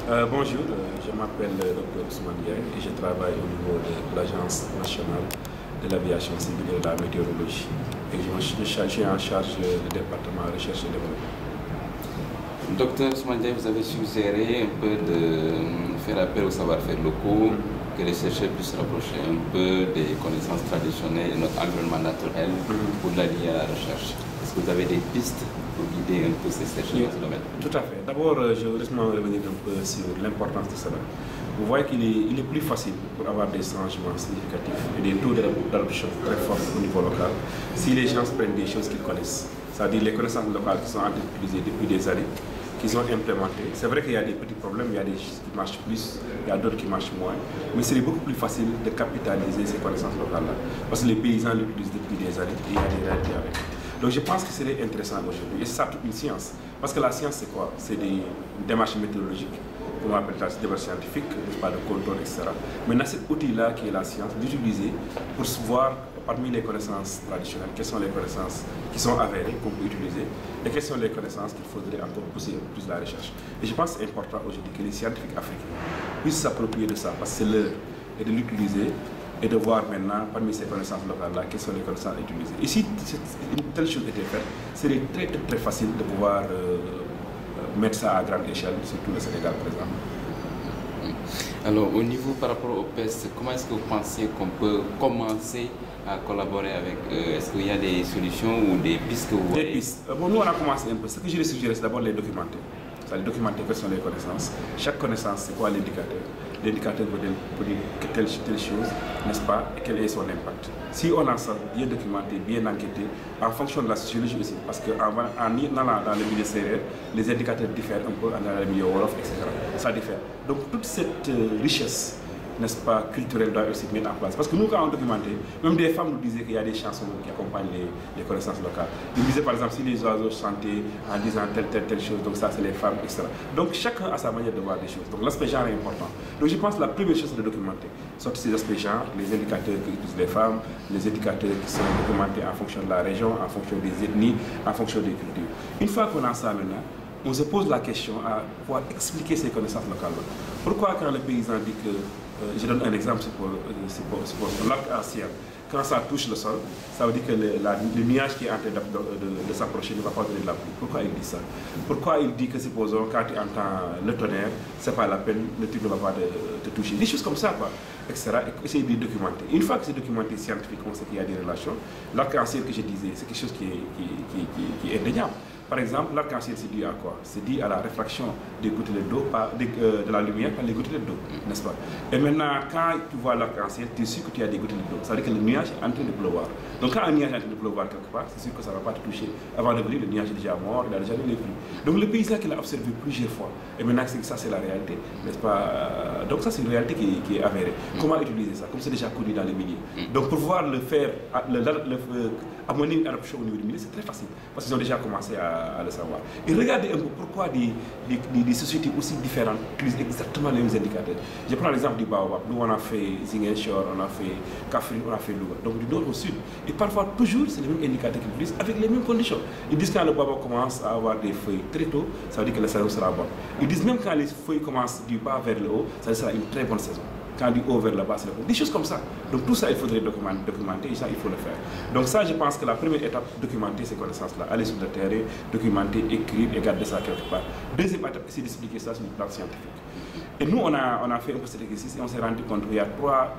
Bonjour, je m'appelle Dr Ousmane Diaye et je travaille au niveau de l'Agence nationale de l'aviation civile et de la météorologie. Et je suis en charge du département recherche et développement. Docteur Ousmane Diaye, vous avez suggéré un peu de faire appel aux savoir-faire locaux, que les chercheurs puissent rapprocher un peu des connaissances traditionnelles et notre environnement naturel pour l'allier à la recherche. Est-ce que vous avez des pistes pour guider un peu ces chercheurs dans ce domaine? Tout à fait. D'abord, je veux revenir un peu sur l'importance de cela. Vous voyez qu'il est plus facile pour avoir des changements significatifs et des taux d'adoption très forts au niveau local si les gens prennent des choses qu'ils connaissent. C'est-à-dire les connaissances locales qui sont utilisées depuis des années, qui sont implémentées. C'est vrai qu'il y a des petits problèmes, il y a des choses qui marchent plus, il y a d'autres qui marchent moins, mais c'est beaucoup plus facile de capitaliser ces connaissances locales-là. Parce que les paysans l'utilisent depuis des années et il y a des réalités avec. Donc je pense que c'est intéressant aujourd'hui. Et c'est ça toute une science. Parce que la science, c'est quoi? C'est des démarches méthodologiques, comme on appelle ça, des démarches scientifiques, pas de contrôle, etc. Maintenant, cet outil-là qui est la science, d'utiliser pour voir parmi les connaissances traditionnelles, quelles sont les connaissances qui sont avérées, qu'on peut utiliser, et quelles sont les connaissances qu'il faudrait encore pousser plus la recherche. Et je pense que c'est important aujourd'hui que les scientifiques africains puissent s'approprier de ça, parce que c'est l'heure, et de l'utiliser, et de voir maintenant, parmi ces connaissances locales-là, quelles sont les connaissances utilisées. Et si une telle chose était faite, c'est très facile de pouvoir mettre ça à grande échelle, surtout le Sénégal, par exemple. Alors, au niveau par rapport au PES, comment est-ce que vous pensez qu'on peut commencer à collaborer avec eux? Est-ce qu'il y a des solutions ou des pistes que vous voyez? Des pistes. Bon, nous, on a commencé un peu. Ce que je les suggère, c'est d'abord les documenter. C'est-à-dire documenter quelles sont les connaissances. Chaque connaissance, c'est quoi l'indicateur? L'indicateur peut dire telle chose, n'est-ce pas, et quel est son impact. Si on a ça bien documenté, bien enquêté, en fonction de la sociologie aussi, parce qu'en allant dans le milieu sérieux, les indicateurs diffèrent un peu dans le milieu Wolof, etc. Ça diffère. Donc toute cette richesse, n'est-ce pas, culturelle doit aussi mettre en place. Parce que nous, quand on documentait, même des femmes nous disaient qu'il y a des chansons qui accompagnent les connaissances locales. Ils disaient par exemple, si les oiseaux chantaient en disant telle chose, donc ça c'est les femmes, etc. Donc chacun a sa manière de voir des choses. Donc l'aspect genre est important. Donc je pense que la première chose c'est de documenter. Sortir ces aspects genre, les indicateurs que utilisent les femmes, les indicateurs qui sont documentés en fonction de la région, en fonction des ethnies, en fonction des cultures. Une fois qu'on a ça maintenant, on se pose la question à pouvoir expliquer ces connaissances locales-là. Pourquoi quand le paysan dit que, je donne un exemple, c'est pour l'arc-en-ciel, quand ça touche le sol, ça veut dire que le nuage qui est en train de s'approcher ne va pas donner de la pluie. Pourquoi il dit ça? Pourquoi il dit que, supposons, quand tu entends le tonnerre, c'est pas la peine, le truc ne va pas te toucher. Des choses comme ça, quoi, etc. Et essayer de documenter. Une fois que c'est documenté scientifiquement, c'est qu'il y a des relations. L'arc-en-ciel que je disais, c'est quelque chose qui est indéniable. Par exemple, l'arc-en-ciel, c'est dû à quoi? C'est dû à la réfraction des gouttelettes d'eau, de la lumière par les gouttelettes d'eau, n'est-ce pas? Et maintenant, quand tu vois l'arc-en-ciel, tu es sûr que tu as des gouttelettes d'eau. Ça veut dire que le nuage est en train de pleuvoir. Donc quand un nuage est en train de pleuvoir quelque part, c'est sûr que ça ne va pas te toucher. Avant de venir, le nuage est déjà mort, il a déjà donné les pluies. Donc le paysage qu'il a observé plusieurs fois. Et maintenant, ça c'est la réalité, n'est-ce pas? Donc ça c'est une réalité qui est avérée. Comment utiliser ça? Comme c'est déjà connu dans les milieux. Donc pour pouvoir le faire, amener une adoption au niveau du milieu, c'est très facile. Parce qu'ils ont déjà commencé à le savoir. Et regardez un peu pourquoi des sociétés aussi différentes utilisent exactement les mêmes indicateurs. Je prends l'exemple du Baobab. Nous, on a fait Ziguinchor, on a fait Kaffrine, on a fait Louga. Donc du nord au sud. Et parfois, toujours, c'est les mêmes indicateurs qu'ils utilisent avec les mêmes conditions. Ils disent que quand le Baobab commence à avoir des feuilles très tôt, ça veut dire que la saison sera bonne. Ils disent même quand les feuilles commencent du bas vers le haut, ça sera une très bonne saison. Quand du haut vers le bas, c'est des choses comme ça. Donc tout ça, il faudrait documenter et ça, il faut le faire. Donc ça, je pense que la première étape, documenter ces connaissances-là, aller sur le terrain, documenter, écrire et garder ça quelque part. Deuxième étape, c'est d'expliquer ça sur le plan scientifique. Et nous, on a fait un peu cet exercice et on s'est rendu compte qu'il y a trois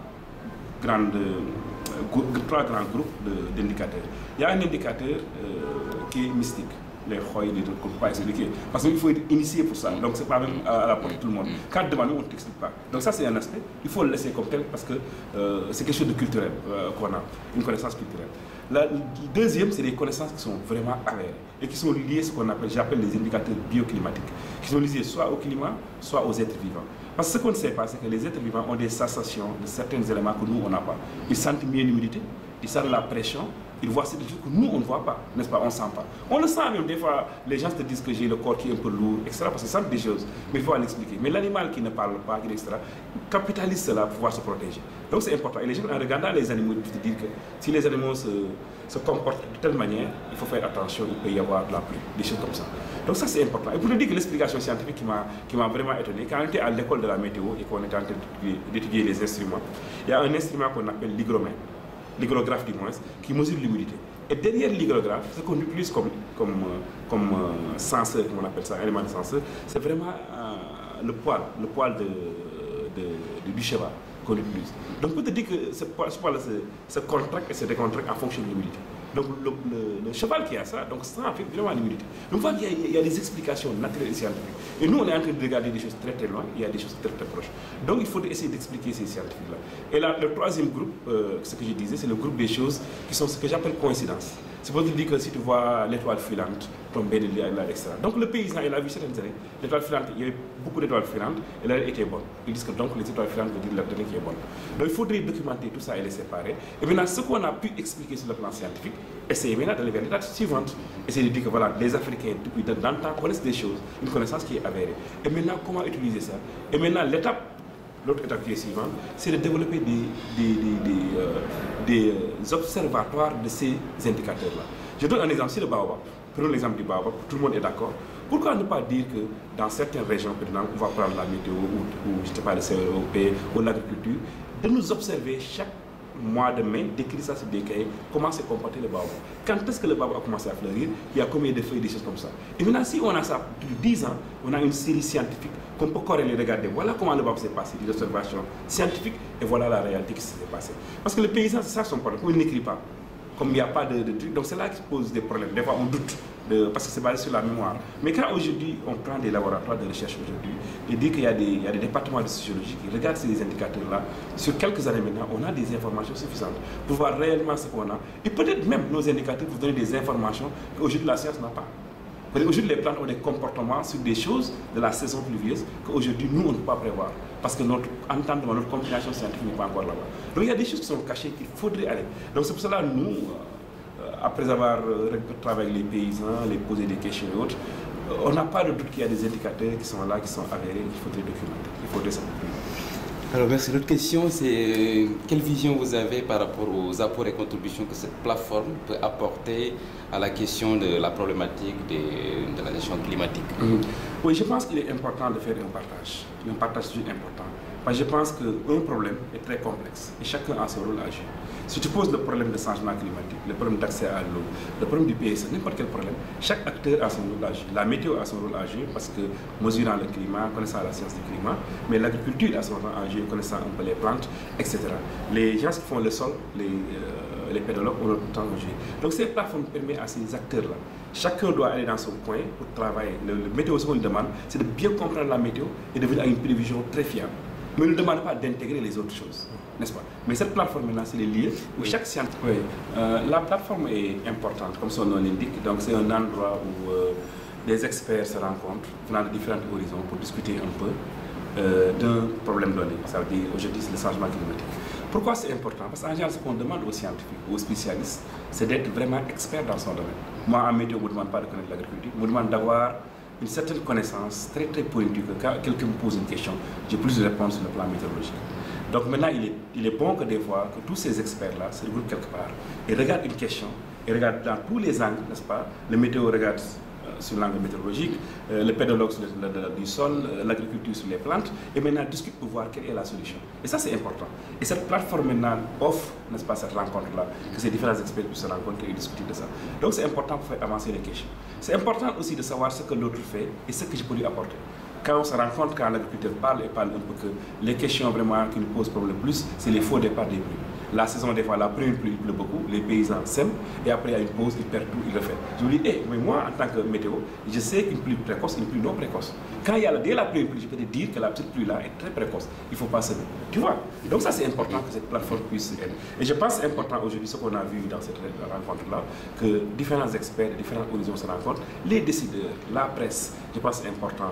grands groupes d'indicateurs. Il y a un indicateur qui est mystique. Les rois, les autres, qu'on ne peut pas expliquer. Parce qu'il faut être initié pour ça. Donc, ce n'est pas même à la portée de tout le monde. Quand tu demandes, on ne t'explique pas. Donc, ça, c'est un aspect. Il faut le laisser comme tel parce que c'est quelque chose de culturel qu'on a, une connaissance culturelle. Le deuxième, c'est des connaissances qui sont vraiment avérées et qui sont liées à ce qu'on appelle, j'appelle les indicateurs bioclimatiques, qui sont liés soit au climat, soit aux êtres vivants. Parce que ce qu'on ne sait pas, c'est que les êtres vivants ont des sensations de certains éléments que nous, on n'a pas. Ils sentent mieux l'humidité, ils sentent la pression, ils voient des choses que nous, on ne voit pas, n'est-ce pas? On ne sent pas. On le sent même, des fois, les gens te disent que j'ai le corps qui est un peu lourd, etc. Parce qu'ils sentent des choses, mais il faut l'expliquer. Mais l'animal qui ne parle pas, etc., capitalise cela pour pouvoir se protéger. Donc c'est important. Et les gens, en regardant les animaux, ils peuvent te dire que si les animaux se comportent de telle manière, il faut faire attention, il peut y avoir de la pluie, des choses comme ça. Donc ça c'est important. Et pour te dire que l'explication scientifique qui m'a vraiment étonné, quand on était à l'école de la météo et qu'on était en train d'étudier les instruments, il y a un instrument qu'on appelle l'hygromètre, l'hygrographe du moins, qui mesure l'humidité. Et derrière l'hygrographe, ce qu'on utilise comme senseur, comme on appelle ça, élément de senseur, c'est vraiment le poil du cheval qu'on utilise. Donc pour te dire que ce poil se contracte et se décontracte en fonction de l'humidité. Donc le cheval qui a ça, donc ça en fait vraiment l'humidité. Donc on voit qu'il y a des explications naturelles et scientifiques. Et nous on est en train de regarder des choses très très loin, il y a des choses très très proches. Donc il faut essayer d'expliquer ces scientifiques-là. Et là, le troisième groupe, ce que je disais, c'est le groupe des choses qui sont ce que j'appelle coïncidence. C'est pour te dire que si tu vois l'étoile filante tomber de là, etc. Donc le paysan, il a vu certaines années, l'étoile filante, il y avait beaucoup d'étoiles filantes et l'année était bonne. Ils disent que donc les étoiles filantes veulent dire l'année qui est bonne. Donc il faudrait documenter tout ça et les séparer. Et maintenant, ce qu'on a pu expliquer sur le plan scientifique, essayer maintenant d'aller vers l'étape suivante. Essayer de dire que voilà, les Africains, depuis longtemps, connaissent des choses, une connaissance qui est avérée. Et maintenant, comment utiliser ça? Et maintenant, l'autre étape qui est suivante, c'est de développer des observatoires de ces indicateurs-là. Je donne un exemple, c'est le baobab. Prenons l'exemple du baobab, tout le monde est d'accord. Pourquoi ne pas dire que dans certaines régions, par exemple, on va prendre la météo ou je ne sais pas, le CEOP ou l'agriculture, de nous observer chaque mois de mai, d'écrire ça sur des cahiers, comment s'est comporté le baobab. Quand est-ce que le baobab a commencé à fleurir, il y a combien de feuilles, des choses comme ça. Et maintenant, si on a ça depuis 10 ans, on a une série scientifique qu'on peut corréler, regarder, voilà comment le baobab s'est passé, des observations scientifiques, et voilà la réalité qui s'est passée. Parce que le paysan, c'est ça son problème, il n'écrit pas. Comme il n'y a pas de truc, donc c'est là qui pose des problèmes. Des fois, on doute, parce que c'est basé sur la mémoire. Mais quand aujourd'hui, on prend des laboratoires de recherche aujourd'hui, et dit qu'il y a des départements de sociologie qui regardent ces indicateurs-là, sur quelques années maintenant, on a des informations suffisantes pour voir réellement ce qu'on a. Et peut-être même nos indicateurs vous donner des informations qu'aujourd'hui la science n'a pas. Aujourd'hui, les plantes ont des comportements sur des choses de la saison pluvieuse qu'aujourd'hui, nous, on ne peut pas prévoir. Parce que notre entendement, notre compréhension scientifique n'est pas encore là-bas. Donc il y a des choses qui sont cachées qu'il faudrait aller. Donc c'est pour cela que nous, après avoir travaillé avec les paysans, les poser des questions et autres, on n'a pas de doute qu'il y a des indicateurs qui sont là, qui sont avérés, qu'il faudrait documenter. Il faudrait ça. Alors merci. L'autre question, c'est quelle vision vous avez par rapport aux apports et contributions que cette plateforme peut apporter à la question de la problématique de la gestion climatique? Oui, je pense qu'il est important de faire un partage. Un partage est important. Parce que je pense qu'un problème est très complexe et chacun a son rôle à jouer. Si tu poses le problème de changement climatique, le problème d'accès à l'eau, le problème du PSE, n'importe quel problème, chaque acteur a son rôle à jouer. La météo a son rôle à jouer parce que mesurant le climat, connaissant la science du climat, mais l'agriculture a son rôle à jouer, connaissant un peu les plantes, etc. Les gens qui font le sol, les pédologues ont le temps à jouer. Donc cette plateforme permet à ces acteurs-là, chacun doit aller dans son coin pour travailler. Le météo, ce qu'on lui demande, c'est de bien comprendre la météo et de venir à une prévision très fiable. Mais ne demande pas d'intégrer les autres choses, n'est-ce pas? Mais cette plateforme maintenant, c'est les lieux où chaque scientifique... Oui. La plateforme est importante, comme son nom l'indique. Donc c'est un endroit où des experts se rencontrent, venant de différents horizons, pour discuter un peu d'un problème donné. Ça veut dire, aujourd'hui, c'est le changement climatique. Pourquoi c'est important? Parce qu'en général, ce qu'on demande aux scientifiques, aux spécialistes, c'est d'être vraiment expert dans son domaine. Moi, en météo, on ne me demande pas de connaître l'agriculture, on me demande d'avoir une certaine connaissance très très pointue que quand quelqu'un me pose une question, j'ai plus de réponses sur le plan météorologique. Donc maintenant, il est bon que des fois, que tous ces experts-là se regroupent quelque part et regardent une question, et regardent dans tous les angles, n'est-ce pas? Le météo regarde sur l'angle météorologique, le pédologue sur du sol, l'agriculture sur les plantes, et maintenant discute pour voir quelle est la solution. Et ça, c'est important. Et cette plateforme maintenant offre, n'est-ce pas, cette rencontre-là, que ces différents experts puissent se rencontrer et discuter de ça. Donc c'est important pour faire avancer les questions. C'est important aussi de savoir ce que l'autre fait et ce que je peux lui apporter. Quand on se rend compte, quand l'agriculteur parle un peu que les questions vraiment qui nous posent problème le plus, c'est les faux départs des pluies. La saison, des fois, la première pluie, il pleut beaucoup, les paysans sèment, et après, il y a une pause, ils perdent tout, ils refait. Je me dis, mais moi, en tant que météo, je sais qu'une pluie précoce, une pluie non précoce. Quand il y a dès la première pluie, je peux te dire que la petite pluie-là est très précoce. Il ne faut pas semer. Tu vois? Donc ça, c'est important que cette plateforme puisse aider. Et je pense que c'est important aujourd'hui, ce qu'on a vu dans cette rencontre-là, que différents experts de différents horizons se rencontrent, les décideurs, la presse, je pense que c'est important,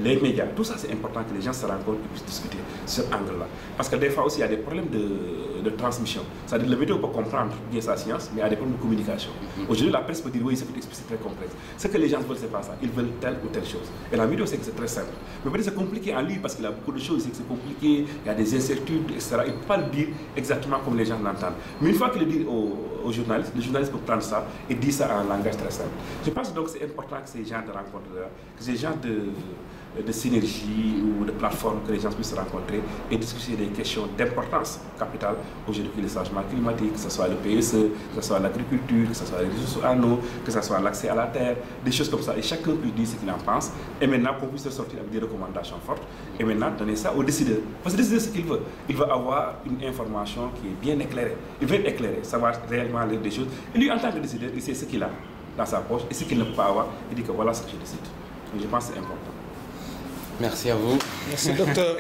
les médias, tout ça, c'est important que les gens se rencontrent et puissent discuter sur cet angle-là. Parce que des fois aussi, il y a des problèmes de de transmission. C'est-à-dire le météo peut comprendre bien sa science, mais il y a des problèmes de communication. Aujourd'hui, la presse peut dire oui, c'est très complexe. Ce que les gens veulent, c'est pas ça. Ils veulent telle ou telle chose. Et la météo, c'est que c'est très simple. Mais peut-être c'est compliqué en lui parce qu'il y a beaucoup de choses, c'est compliqué, il y a des incertitudes, etc. Il ne peut pas le dire exactement comme les gens l'entendent. Mais une fois qu'il le dit aux journalistes, le journaliste peut prendre ça et dire ça en langage très simple. Je pense donc que c'est important que ces gens de rencontres-là, que ces gens de synergie ou de plateforme, que les gens puissent se rencontrer et discuter des questions d'importance capitale aujourd'hui, le changement climatique, que ce soit le PSE, que ce soit l'agriculture, que ce soit les ressources en eau, que ce soit l'accès à la terre, des choses comme ça. Et chacun peut dire ce qu'il en pense. Et maintenant, qu'on puisse sortir avec des recommandations fortes et maintenant donner ça aux décideurs. Parce que le décideur, ce qu'il veut, il veut avoir une information qui est bien éclairée. Il veut être éclairé, savoir réellement lire des choses. Et lui, en tant que décideur, il sait ce qu'il a dans sa poche et ce qu'il ne peut pas avoir. Il dit que voilà ce que je décide. Et je pense que c'est important. Merci à vous. Merci, docteur.